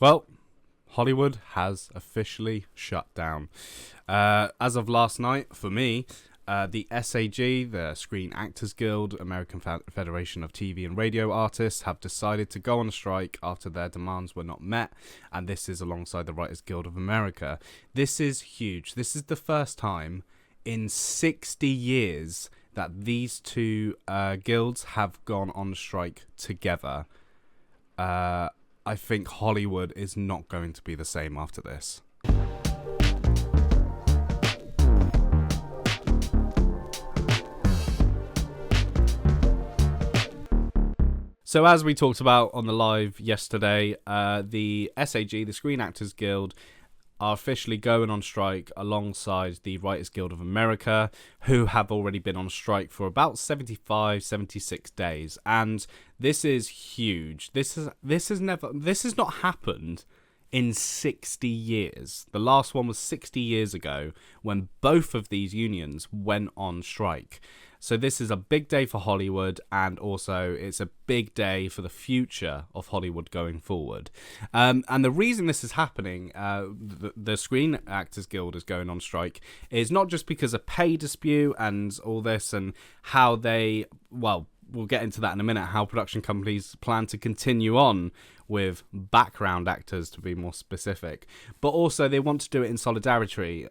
Well, Hollywood has officially shut down. As of last night, for me, the SAG, the Screen Actors Guild, American Federation of TV and Radio Artists, have decided to go on strike after their demands were not met, and this is alongside the Writers Guild of America. This is huge. This is the first time in 60 years that these two guilds have gone on strike together. I think Hollywood is not going to be the same after this. So as we talked about on the live yesterday, the SAG, the Screen Actors Guild, are officially going on strike alongside the Writers Guild of America, who have already been on strike for about 76 days. And this is huge. This has not happened in 60 years. The last one was 60 years ago when both of these unions went on strike. So this is a big day for Hollywood, and also it's a big day for the future of Hollywood going forward. And the reason this is happening, the Screen Actors Guild is going on strike, is not just because of pay dispute and all this and how they, well, we'll get into that in a minute, how production companies plan to continue on with background actors, to be more specific. But also they want to do it in solidarity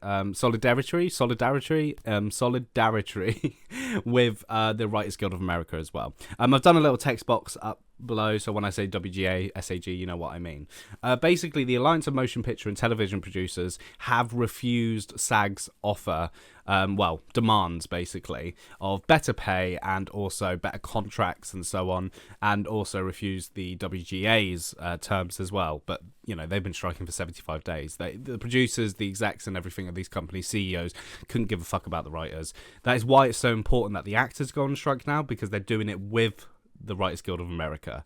with the Writers Guild of America as well. I've done a little text box up below, so when I say WGA, SAG, you know what I mean. Basically, the Alliance of Motion Picture and Television Producers have refused SAG's offer, demands basically, of better pay and also better contracts and so on, and also refused the WGA's terms as well. But, you know, they've been striking for 75 days. The producers, the execs and everything of these companies, CEOs, couldn't give a fuck about the writers. That is why it's so important that the actors go on strike now, because they're doing it with the Writers Guild of America.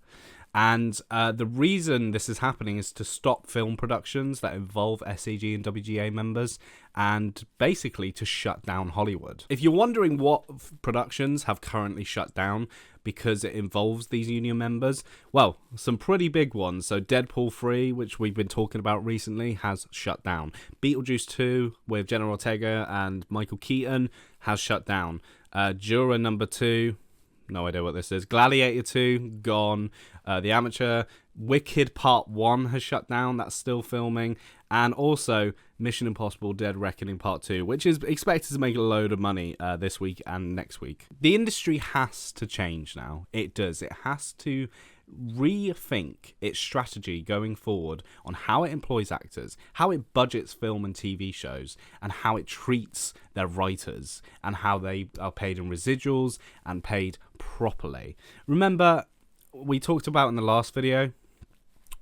And the reason this is happening is to stop film productions that involve SAG and WGA members, and basically to shut down Hollywood. If you're wondering what productions have currently shut down because it involves these union members, well, some pretty big ones. So Deadpool 3, which we've been talking about recently, has shut down. Beetlejuice 2 with Jenna Ortega and Michael Keaton has shut down. Juror number 2, no idea what this is. Gladiator 2, gone. The Amateur. Wicked Part 1 has shut down. That's still filming. And also Mission Impossible Dead Reckoning Part 2, which is expected to make a load of money this week and next week. The industry has to change now. It does. It has to rethink its strategy going forward on how it employs actors, how it budgets film and TV shows, and how it treats their writers, and how they are paid in residuals and paid properly. Remember, we talked about in the last video,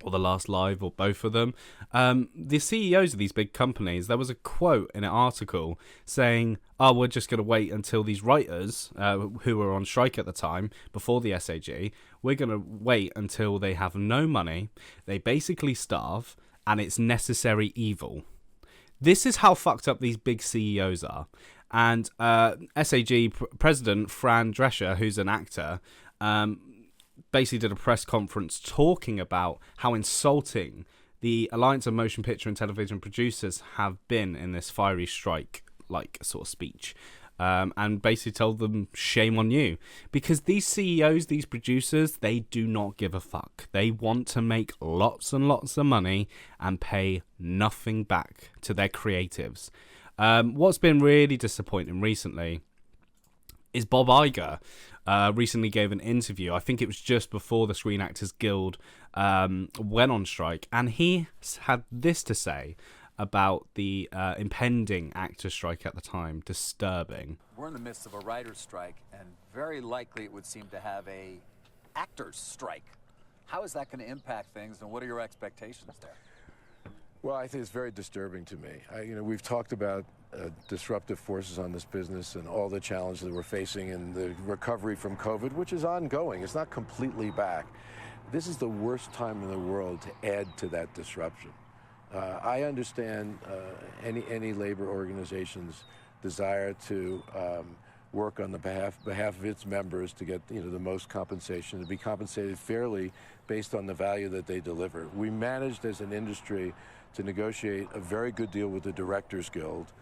or the last live, or both of them, the CEOs of these big companies, there was a quote in an article saying, oh, we're just going to wait until these writers, who were on strike at the time, before the SAG, we're going to wait until they have no money, they basically starve, and it's necessary evil. This is how fucked up these big CEOs are. And SAG President Fran Drescher, who's an actor, basically did a press conference talking about how insulting the Alliance of Motion Picture and Television Producers have been in this fiery strike, like sort of speech, and basically told them, shame on you. Because these CEOs, these producers, they do not give a fuck. They want to make lots and lots of money and pay nothing back to their creatives. What's been really disappointing recently is Bob Iger recently gave an interview. I think it was just before the Screen Actors Guild went on strike, and he had this to say about the impending actors' strike at the time. Disturbing. We're in the midst of a writer's strike, and very likely it would seem to have a actors' strike. How is that going to impact things, and what are your expectations there? Well, I think it's very disturbing to me. We've talked about disruptive forces on this business and all the challenges that we're facing and the recovery from COVID, which is ongoing. It's not completely back. This is the worst time in the world to add to that disruption. I understand any labor organization's desire to work on the behalf of its members to get the most compensation, to be compensated fairly based on the value that they deliver. We managed as an industry to negotiate a very good deal with the Directors Guild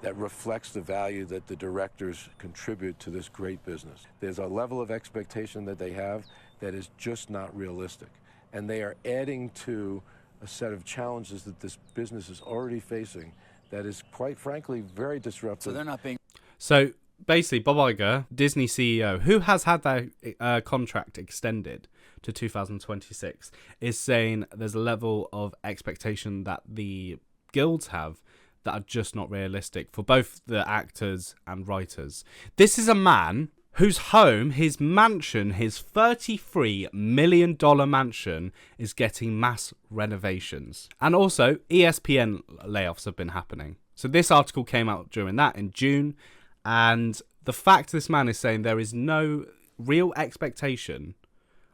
that reflects the value that the directors contribute to this great business. There's a level of expectation that they have that is just not realistic. And they are adding to a set of challenges that this business is already facing that is, quite frankly, very disruptive. So they're not being... So basically, Bob Iger, Disney CEO, who has had that contract extended to 2026, is saying there's a level of expectation that the guilds have that are just not realistic for both the actors and writers. This is a man whose home, his mansion, his $33 million mansion is getting mass renovations. And also, ESPN layoffs have been happening. So this article came out during that in June. And the fact this man is saying there is no real expectation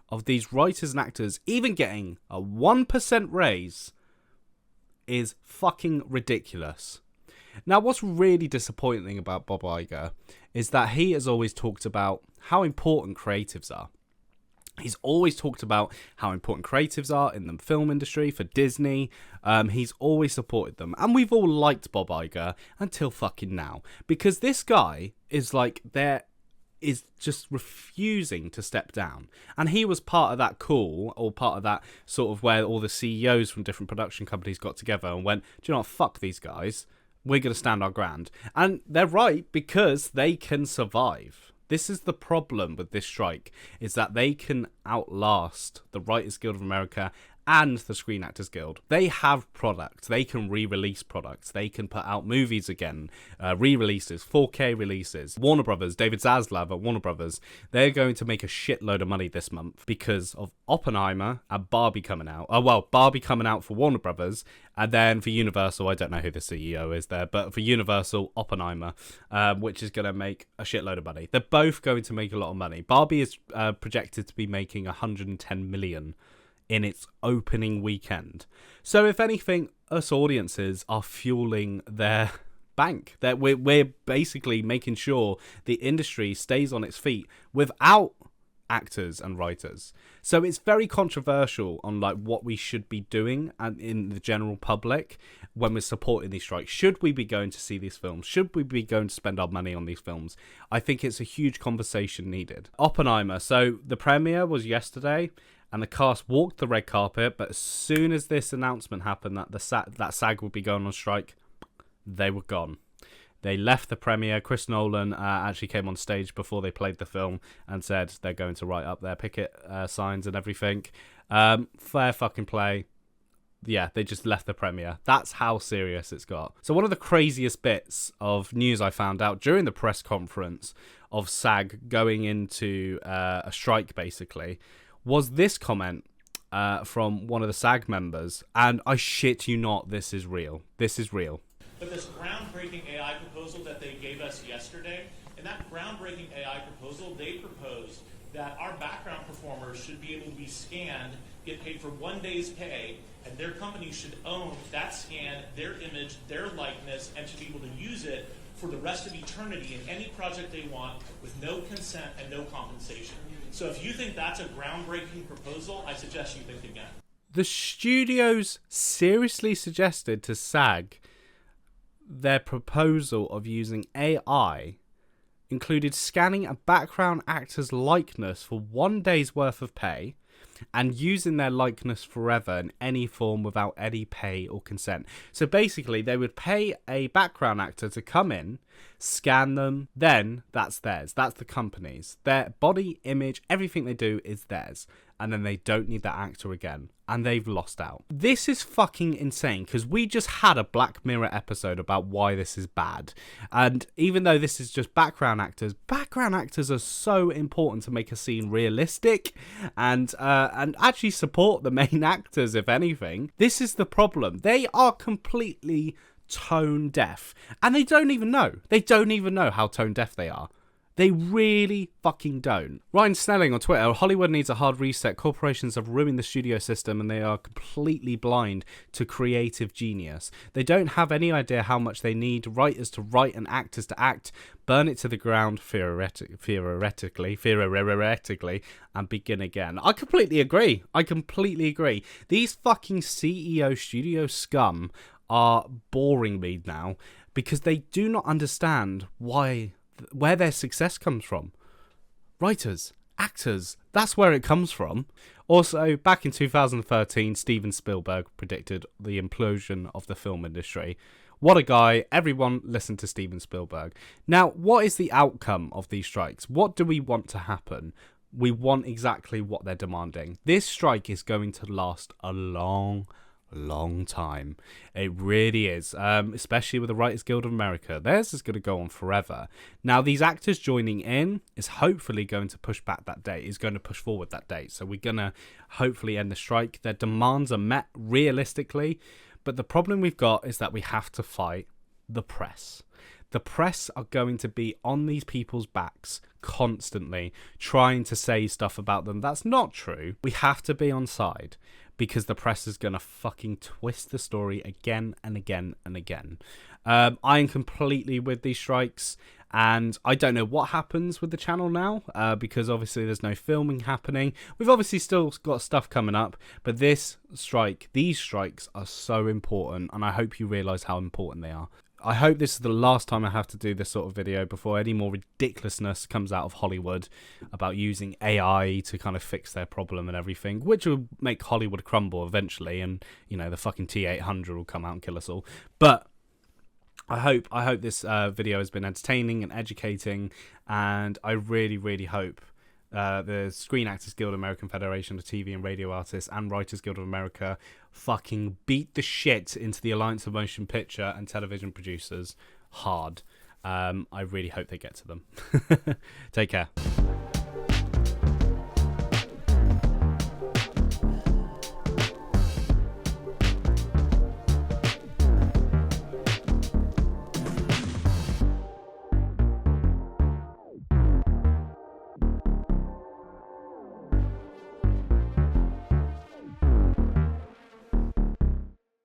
of these writers and actors even getting a 1% raise is fucking ridiculous. Now, what's really disappointing about Bob Iger is that he has always talked about how important creatives are. He's always talked about how important creatives are in the film industry for Disney. He's always supported them. And we've all liked Bob Iger until fucking now. Because this guy is like, is just refusing to step down. And he was part of that call, or part of that sort of where all the CEOs from different production companies got together and went, do you know what, fuck these guys. We're going to stand our ground. And they're right, because they can survive. This is the problem with this strike, is that they can outlast the Writers Guild of America and the Screen Actors Guild. They have products. They can re-release products. They can put out movies again, re-releases, 4K releases. Warner Brothers, David Zaslav at Warner Brothers, they're going to make a shitload of money this month because of Oppenheimer and Barbie coming out. Oh, well, Barbie coming out for Warner Brothers, and then for Universal, I don't know who the CEO is there, but for Universal, Oppenheimer, which is going to make a shitload of money. They're both going to make a lot of money. Barbie is projected to be making 110 million in its opening weekend. So if anything, us audiences are fueling their bank. That we're basically making sure the industry stays on its feet without actors and writers. So it's very controversial on like what we should be doing and in the general public when we're supporting these strikes. Should we be going to see these films? Should we be going to spend our money on these films? I think it's a huge conversation needed. Oppenheimer. So the premiere was yesterday, and the cast walked the red carpet, but as soon as this announcement happened that that SAG would be going on strike, they were gone. They left the premiere. Chris Nolan actually came on stage before they played the film and said they're going to write up their picket signs and everything. Fair fucking play. Yeah, they just left the premiere. That's how serious it's got. So one of the craziest bits of news I found out during the press conference of SAG going into a strike, basically, was this comment from one of the SAG members, and I shit you not, this is real. This is real. But this groundbreaking AI proposal that they gave us yesterday, in that groundbreaking AI proposal, they proposed that our background performers should be able to be scanned, get paid for 1 day's pay, and their company should own that scan, their image, their likeness, and should be able to use it for the rest of eternity in any project they want with no consent and no compensation. So if you think that's a groundbreaking proposal, I suggest you think again. The studios seriously suggested to SAG their proposal of using AI included scanning a background actor's likeness for 1 day's worth of pay and using their likeness forever in any form without any pay or consent. So basically, they would pay a background actor to come in, scan them, then that's theirs. That's the company's. Their body, image, everything they do is theirs. And then they don't need that actor again. And they've lost out. This is fucking insane, because we just had a Black Mirror episode about why this is bad. And even though this is just background actors are so important to make a scene realistic and actually support the main actors, if anything. This is the problem. They are completely tone deaf. And they don't even know. They don't even know how tone deaf they are. They really fucking don't. Ryan Snelling on Twitter, Hollywood needs a hard reset. Corporations have ruined the studio system and they are completely blind to creative genius. They don't have any idea how much they need writers to write and actors to act. Burn it to the ground, theoretically, and begin again. I completely agree. These fucking CEO studio scum are boring me now because they do not understand where their success comes from. Writers, actors, that's where it comes from. Also, back in 2013, Steven Spielberg predicted the implosion of the film industry. What a guy. Everyone listen to Steven Spielberg. Now, what is the outcome of these strikes? What do we want to happen? We want exactly what they're demanding. This strike is going to last a long time. It really is, especially with the Writers Guild of America. Theirs is going to go on forever. Now, these actors joining in is hopefully going to push back that date, is going to push forward that date. So we're going to hopefully end the strike. Their demands are met realistically, but the problem we've got is that we have to fight the press. The press are going to be on these people's backs constantly, trying to say stuff about them that's not true. We have to be on side, because the press is going to fucking twist the story again and again and again. I am completely with these strikes, and I don't know what happens with the channel now, because obviously there's no filming happening. We've obviously still got stuff coming up, but these strikes are so important, and I hope you realise how important they are. I hope this is the last time I have to do this sort of video before any more ridiculousness comes out of Hollywood about using AI to kind of fix their problem and everything, which will make Hollywood crumble eventually, and you know the fucking T-800 will come out and kill us all. But I hope this video has been entertaining and educating, and I really hope the Screen Actors Guild American Federation of TV and Radio Artists and Writers Guild of America fucking beat the shit into the Alliance of Motion Picture and Television Producers hard. I really hope they get to them. Take care.